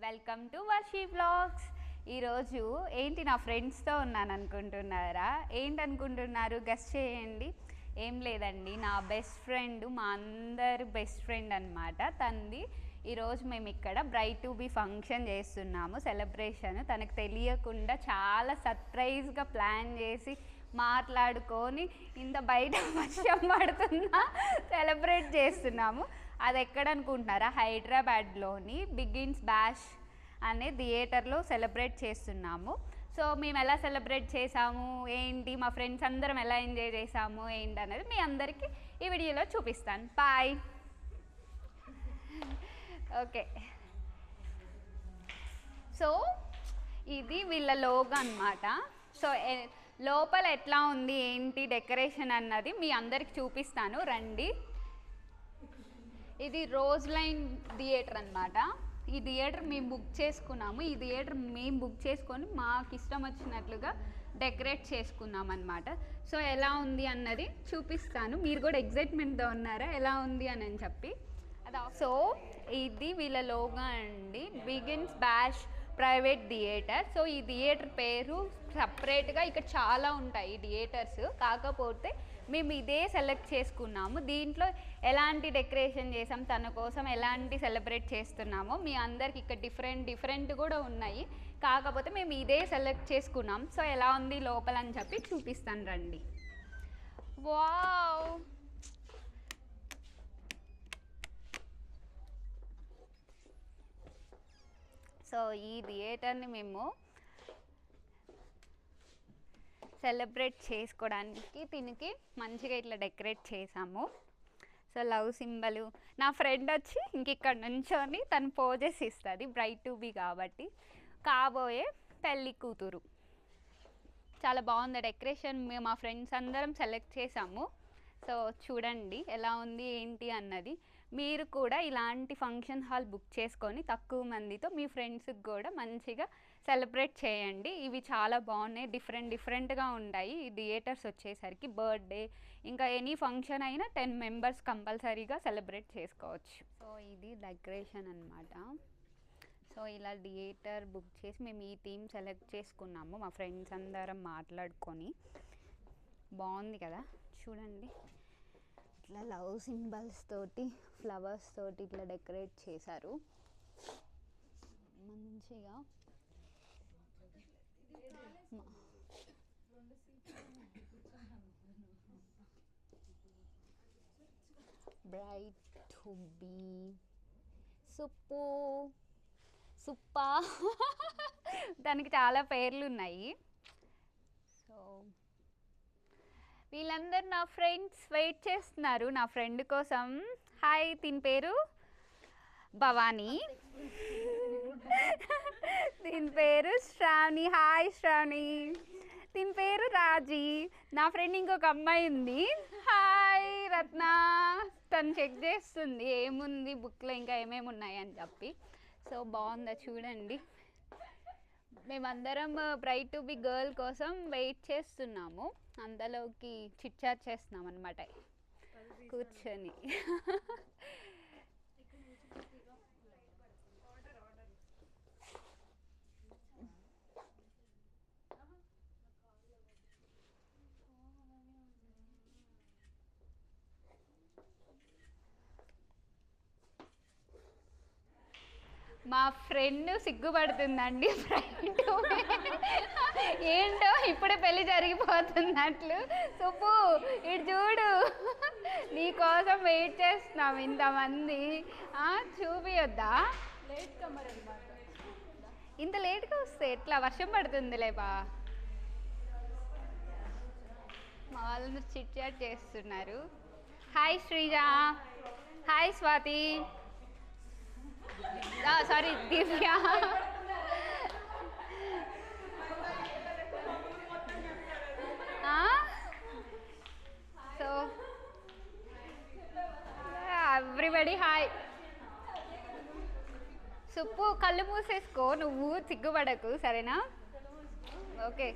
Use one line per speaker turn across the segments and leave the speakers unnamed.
Welcome to Varshi vlogs. ఈరోజు ఏంటి నా ఫ్రెండ్స్తో ఉన్నాను అనుకుంటున్నారా? ఏంటనుకుంటున్నారు? గెస్ చేయండి. ఏం లేదండి, నా బెస్ట్ ఫ్రెండ్, మా అందరి బెస్ట్ ఫ్రెండ్ అనమాట. తనది ఈరోజు మేము ఇక్కడ బ్రైట్ టు బీ ఫంక్షన్ చేస్తున్నాము, సెలబ్రేషన్. తనకు తెలియకుండా చాలా సర్ప్రైజ్గా ప్లాన్ చేసి మాట్లాడుకొని ఇంత బయట వర్షం పడుతున్నా సెలబ్రేట్ చేస్తున్నాము. అది ఎక్కడ అనుకుంటున్నారా? హైదరాబాద్లోని బిగిన్స్ బ్యాష్ అనే థియేటర్లో సెలబ్రేట్ చేస్తున్నాము. సో మేము ఎలా సెలబ్రేట్ చేసాము ఏంటి, మా ఫ్రెండ్స్ అందరం ఎలా ఎంజాయ్ చేసాము ఏంటి అనేది మీ అందరికీ ఈ వీడియోలో చూపిస్తాను. బాయ్. ఓకే, సో ఇది వీళ్ళ లోగో అన్నమాట. సో లోపల ఎట్లా ఉంది ఏంటి డెకరేషన్ అన్నది మీ అందరికి చూపిస్తాను, రండి. ఇది రోజ్ లైన్ థియేటర్ అన్నమాట. ఈ థియేటర్ మేము బుక్ చేసుకున్నాము. ఈ థియేటర్ మేము బుక్ చేసుకొని మాకు ఇష్టం వచ్చినట్లుగా డెకరేట్ చేసుకున్నాం అన్నమాట. సో ఎలా ఉంది అన్నది చూపిస్తాను. మీరు కూడా ఎగ్జైట్మెంట్తో ఉన్నారా ఎలా ఉంది అని చెప్పి. సో ఇది వీళ్ళ లోగో అండి, begins bash private theatre. So ఈ థియేటర్ పేరు సపరేట్గా ఇక్కడ చాలా ఉంటాయి థియేటర్స్, కాకపోతే మేము ఇదే సెలెక్ట్ చేసుకున్నాము. దీంట్లో ఎలాంటి డెకరేషన్ చేసాం, తన కోసం ఎలాంటి సెలబ్రేట్ చేస్తున్నామో మీ అందరికి ఇక్కడ డిఫరెంట్ కూడా ఉన్నాయి, కాకపోతే మేము ఇదే సెలెక్ట్ చేసుకున్నాం. సో ఎలా ఉంది లోపల అని చెప్పి చూపిస్తాను, రండి. వావ్, సో ఈ థియేటర్ని మేము సెలబ్రేట్ చేసుకోవడానికి దీనికి మంచిగా ఇట్లా డెకరేట్ చేసాము. సో లవ్ సింబలు, నా ఫ్రెండ్ వచ్చి ఇక్కడ నుంచొని తను పోజెస్ ఇస్తుంది, బ్రైట్ టు బీ కాబట్టి. కాబోయే పెళ్ళి కూతురు. చాలా బాగుంది డెకరేషన్. మేము మా ఫ్రెండ్స్ అందరం సెలెక్ట్ చేసాము. సో చూడండి ఎలా ఉంది ఏంటి అన్నది. మీరు కూడా ఇలాంటి ఫంక్షన్ హాల్ బుక్ చేసుకొని తక్కువ మందితో మీ ఫ్రెండ్స్కి కూడా మంచిగా సెలబ్రేట్ చేయండి. ఇవి చాలా బాగున్నాయి, డిఫరెంట్గా ఉంటాయి. ఈ థియేటర్స్ వచ్చేసరికి బర్త్డే ఇంకా ఎనీ ఫంక్షన్ అయినా 10 మెంబర్స్ కంపల్సరీగా సెలబ్రేట్ చేసుకోవచ్చు. సో ఇది డెకరేషన్ అన్నమాట. సో ఇలా థియేటర్ బుక్ చేసి మేము ఈ థీమ్ సెలెక్ట్ చేసుకున్నాము మా ఫ్రెండ్స్ అందరం మాట్లాడుకొని. బాగుంది కదా, చూడండి. ఇట్లా లవ్ సింబల్స్ తోటి, ఫ్లవర్స్ తోటి ఇట్లా డెకరేట్ చేశారు మంచిగా. బ్రైట్ టు బీ సుప్పా దానికి చాలా పేర్లు ఉన్నాయి. సో వీళ్ళందరూ నా ఫ్రెండ్స్ వెయిట్ చేస్తున్నారు నా ఫ్రెండ్ కోసం. హాయ్, దీని పేరు భవానీ, దీని పేరు శ్రావణి. హాయ్ శ్రావణి. దీని పేరు రాజీ. నా ఫ్రెండ్ ఇంకొక అమ్మాయి ఉంది, హాయ్ రత్న. తను చెక్ చేస్తుంది ఏముంది బుక్లో ఇంకా ఏమేమి ఉన్నాయి అని చెప్పి. సో బాగుందా చూడండి. మేమందరం బ్రైట్ టు బి గర్ల్ కోసం వెయిట్ చేస్తున్నాము. అందులోకి చిట్ చాట్ చేస్తున్నాం అన్నమాట కూర్చొని. మా ఫ్రెండ్ సిగ్గుపడుతుందండి, ఫ్రెండ్ ఏంటో ఇప్పుడే పెళ్ళి జరిగిపోతున్నట్లు. సుబ్బు ఇటు చూడు, నీ కోసం వెయిట్ చేస్తున్నాం ఇంతమంది. చూపియొద్దా? ఇంత లేట్గా వస్తే ఎట్లా? వర్షం పడుతుంది లేపా. మా వాళ్ళందరూ చిట్ చాట్ చేస్తున్నారు. Hi Sreeja. Hi Swathi. Sorry Divya. So everybody hi. Suppu కళ్ళు మూసేసుకో, నువ్వు సిగ్గుపడకు సరేనా? ఓకే.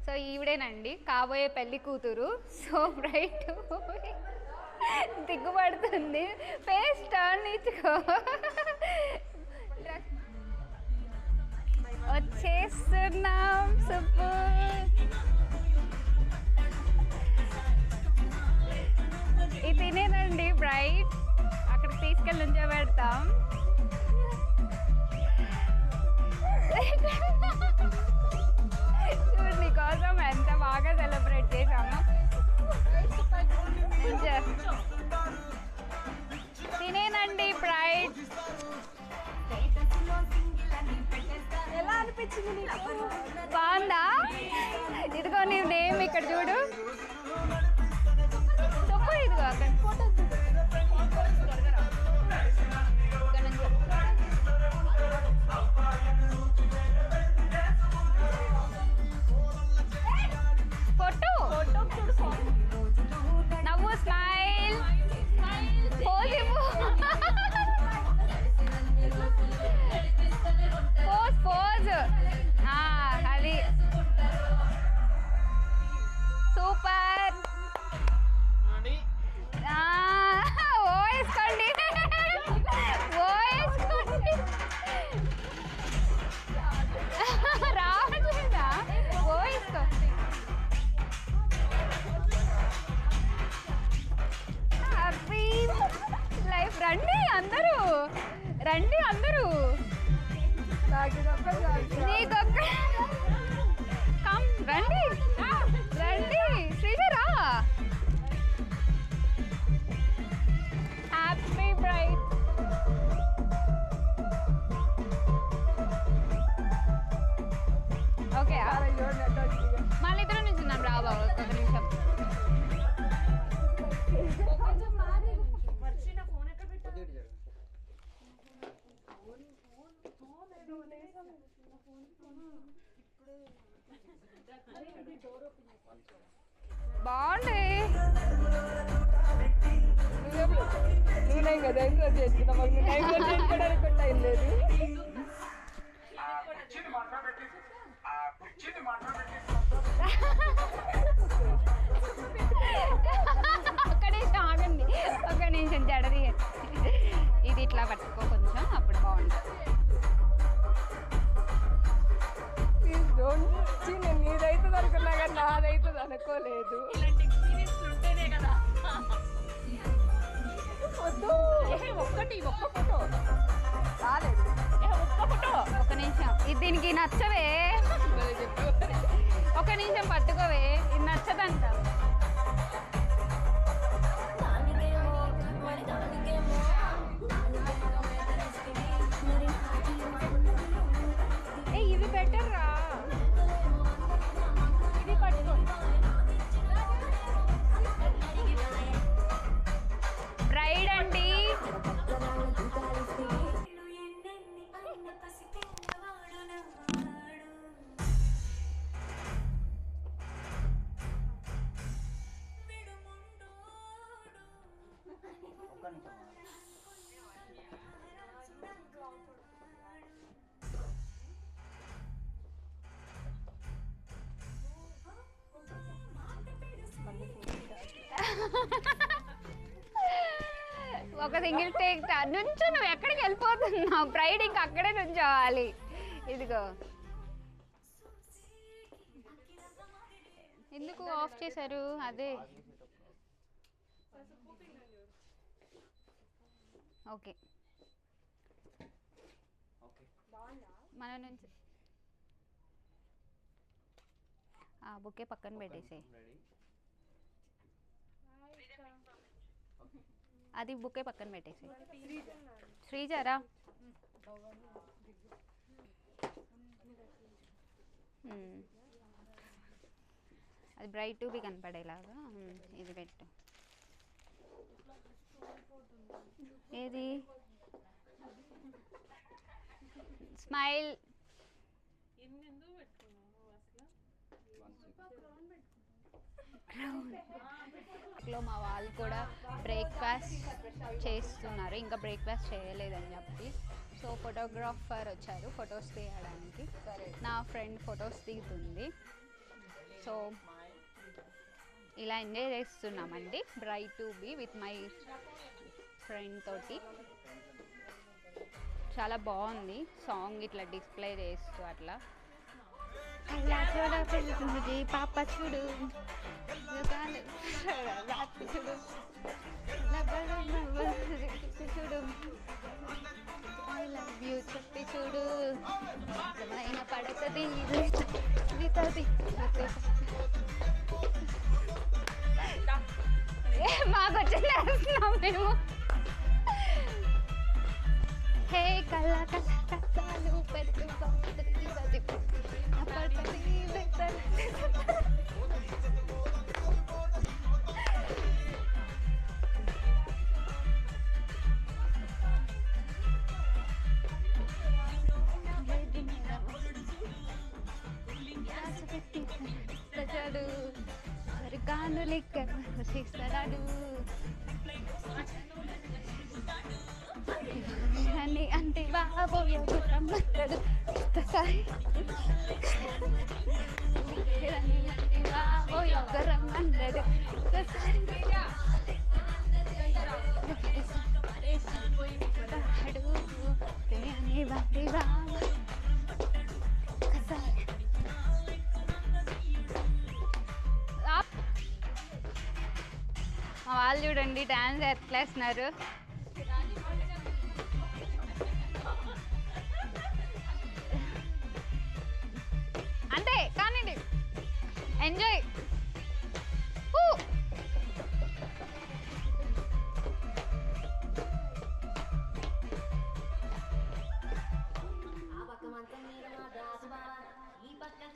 సో ఈవిడేనండి కాబోయే పెళ్ళి కూతురు. సో బ్రైట్ దిగ్గుపడుతుంది, ఫేస్ టర్న్ ఇచ్చుకో. తిన్నాం. సూపర్. ఇది తినేదండి బ్రైట్, అక్కడికి తీసుకెళ్ళి ఉంచబెడతాం. చూడండి కోసం ఎంత బాగా సెలబ్రేట్ చేసాము. తినేనండి బ్రైట్.
ఎలా అనిపించింది?
బాగుందా? ఇదిగో నీ నేమ్ ఇక్కడ చూడు. చెప్పు. ఇదిగో అక్కడ ఫోటో. నవ్వు, స్మైల్, పోజ్ ఇవ్వు. పోజ్. అది సూపర్. ఓ వేసుకోండి, ఓ వేసుకోండి. రావట్లేదా? ఓ వేసుకో. Happy life. రండి అందరూ, రండి అందరూ. నీకొక్క కమ్, రండి రండి. శ్రీధరా, హ్యాపీ బ్రైట్. ఓకే, మళ్ళీ ఇద్దరు నుంచి ఉన్నాం. రా బాబు ఒక నిమిషం. బాగుంది.
నేనే కదా ఎంకరేజ్ చేస్తున్నా, మాకు ఎంకరేజ్ చేసుకోవడానికి కూడా టైం లేదు.
ఒక్క నిమిషం ఆగండి, ఒక నిమిషం జడది. ఇది ఇట్లా పట్టుకో కొంచెం, అప్పుడు బాగుంటుంది.
నేను నీదైతుంది అనుకున్నా కానీ నాదైతుంది అనుకోలేదు. ఒక్క ఫోటో రాలేదు.
ఒక నిమిషం, ఇది దీనికి నచ్చవే. ఒక నిమిషం పట్టుకోవే, ఇది నచ్చదంట. ఇది బెటర్ రా, ఇది పట్టుకో. బ్రైడ్ అండి. ఒక సింగిల్ టేక్ నుంచో. నువ్వు ఎక్కడికి వెళ్ళిపోతున్నావు? బ్రైడ్ ఇంకా అక్కడే నుంచోవాలి. ఇదిగో, ఎందుకు ఆఫ్ చేశారు? అదే ఓకే. మన నుంచి బుకే పక్కన పెట్టేసి, అది బుకే పక్కన పెట్టేసి. శ్రీజరా, అది బ్రైట్ టు బి కనపడేలాగా ఇది పెట్టు. ఏది స్మైల్. లో మా వాళ్ళు కూడా బ్రేక్ఫాస్ట్ చేస్తున్నారు, ఇంకా బ్రేక్ఫాస్ట్ చేయలేదని చెప్పి. సో ఫోటోగ్రాఫర్ వచ్చారు ఫొటోస్ తీయడానికి. నా ఫ్రెండ్ ఫొటోస్ తీస్తుంది. సో ఇలా ఎంజాయ్ చేస్తున్నామండి bright to be with my friend తోటి. చాలా బాగుంది సాంగ్, ఇట్లా డిస్ప్లే చేస్తూ అట్లా అలా చూడ పెరుగుతుంది పాప చూడు రాత్రి చూడు చూడు ఐ లవ్ యూ చెప్పి చూడు అయిన పడుతుంది మాకు వచ్చిందేస్తున్నాం మేము హే కళ్ళ కష్టాలు పెరుగు సజాడు సరికాను లెక్క చేస్తాడు అని అంటే బాబోయ్ రమ్మంటాడు బాబోయ్ రమ్మంటాడు మా వాళ్ళు చూడండి డాన్స్ ఎట్లా వేస్తున్నారు అంతే కానివ్వండి ఎంజాయ్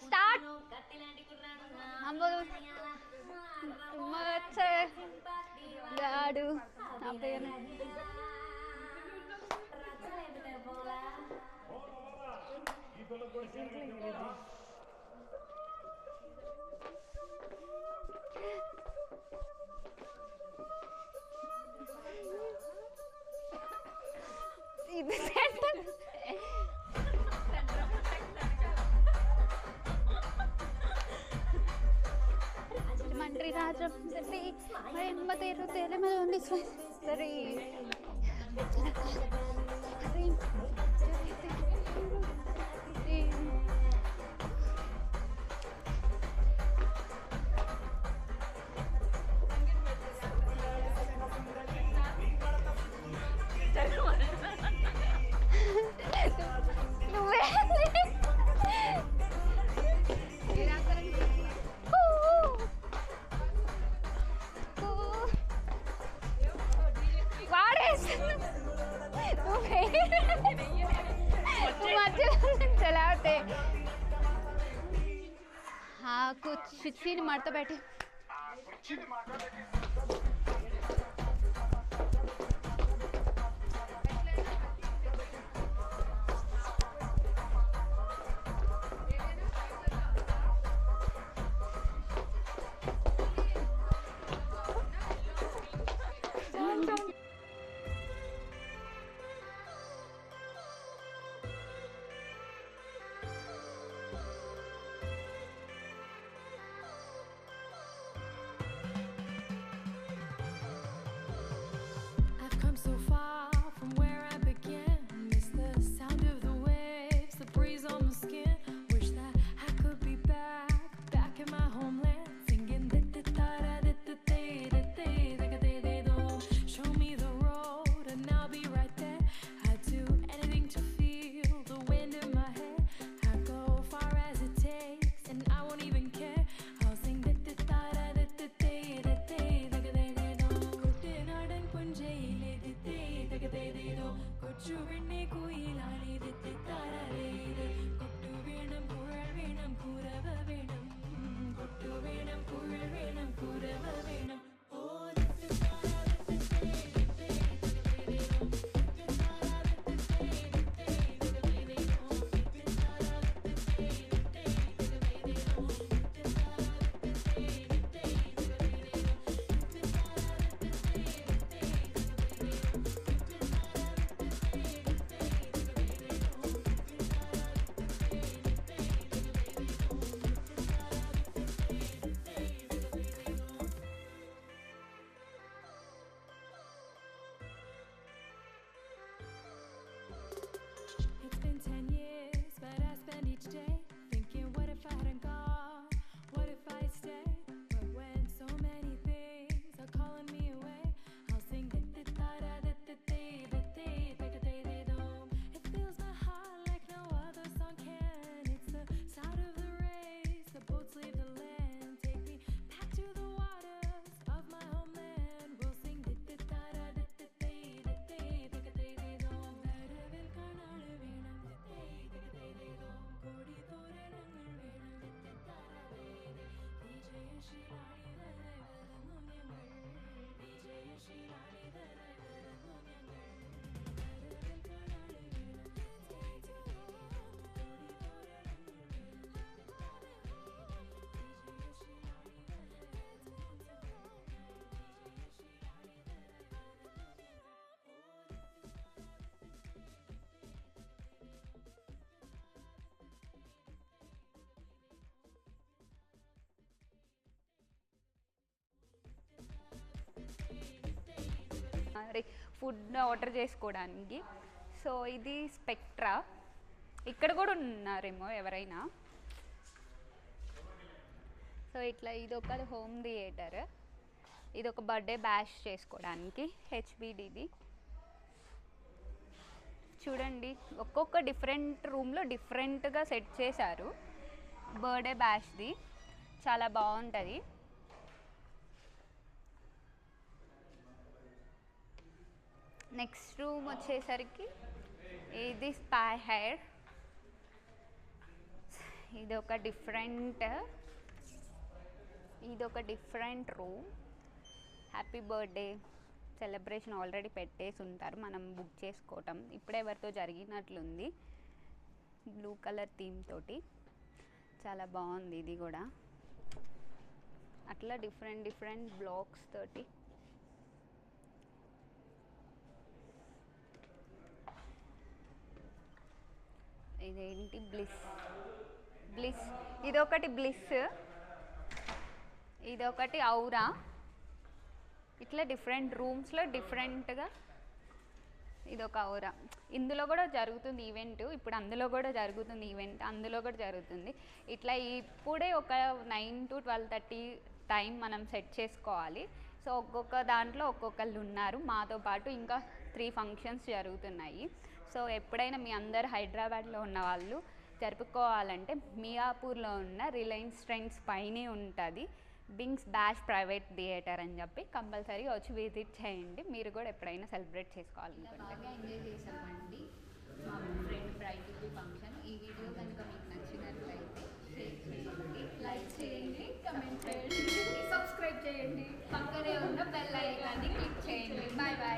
స్టార్ట్ గాడు నా పేరు ఇది మంత్రి రాజం తీరు తేలి మీద ఉంది సరే चलाते हाँ कुछ नहीं मारता बैठे
So far from where I began, miss the sound of the waves, the breeze on my skin. Wish that I could be back in my homeland, singing show me the road and I'll be right there. I'd do anything to feel the wind in my hair. I'd go far as it takes and I won't even care. I'll sing
అంటే food order చేసుకోవడానికి. So ఇది spectra. ఇక్కడ కూడా ఉన్నారేమో ఎవరైనా. So ఇట్లా ఇదొక home theatre, ఇది ఒక బర్త్డే బ్యాష్ చేసుకోవడానికి హెచ్బిడిది. చూడండి ఒక్కొక్క డిఫరెంట్ రూమ్లో డిఫరెంట్గా సెట్ చేశారు. బర్త్డే బ్యాష్ది చాలా బాగుంటుంది. నెక్స్ట్ రూమ్ వచ్చేసరికి ఇది స్పా హెయిర్. ఇదొక different room. Happy birthday celebration already పెట్టేసి ఉంటారు, మనం బుక్ చేసుకోవటం. ఇప్పుడే ఎవరితో జరిగినట్లుంది, బ్లూ కలర్ థీమ్ తోటి. చాలా బాగుంది ఇది కూడా. అట్లా డిఫరెంట్ బ్లాక్స్ తోటి. ఇదేంటి బ్లిస్ ఇదొకటి బ్లిస్, ఇదొకటి ఔరా. ఇట్లా డిఫరెంట్ రూమ్స్లో డిఫరెంట్గా. ఇదొక ఔరా. ఇందులో కూడా జరుగుతుంది ఈవెంట్, ఇప్పుడు అందులో కూడా జరుగుతుంది ఈవెంట్, అందులో కూడా జరుగుతుంది. ఇట్లా ఇప్పుడే ఒక 9 to 12:30 టైం మనం సెట్ చేసుకోవాలి. సో ఒక్కొక్క దాంట్లో ఒక్కొక్కళ్ళు ఉన్నారు. మాతో పాటు ఇంకా 3 ఫంక్షన్స్ జరుగుతున్నాయి. సో ఎప్పుడైనా మీ అందరు హైదరాబాద్లో ఉన్న వాళ్ళు జరుపుకోవాలంటే మియాపూర్లో ఉన్న రిలయన్స్ ట్రెండ్స్ పైనే ఉంటుంది బింగ్స్ బ్యాష్ ప్రైవేట్ థియేటర్ అని చెప్పి. కంపల్సరీ వచ్చి విజిట్ చేయండి, మీరు కూడా ఎప్పుడైనా సెలబ్రేట్ చేసుకోవాలనుకుంటే. బాగా ఎంజాయ్ చేసామండి మా ఫ్రెండ్ బ్రైడల్ ఫంక్షన్. ఈ వీడియో కనుక మీకు నచ్చినట్లయితే షేర్ చేయండి, లైక్ చేయండి, కమెంట్ చేయండి, సబ్స్క్రైబ్ చేయండి, పక్కనే ఉన్న బెల్ ఐకాన్ని క్లిక్ చేయండి. Bye bye.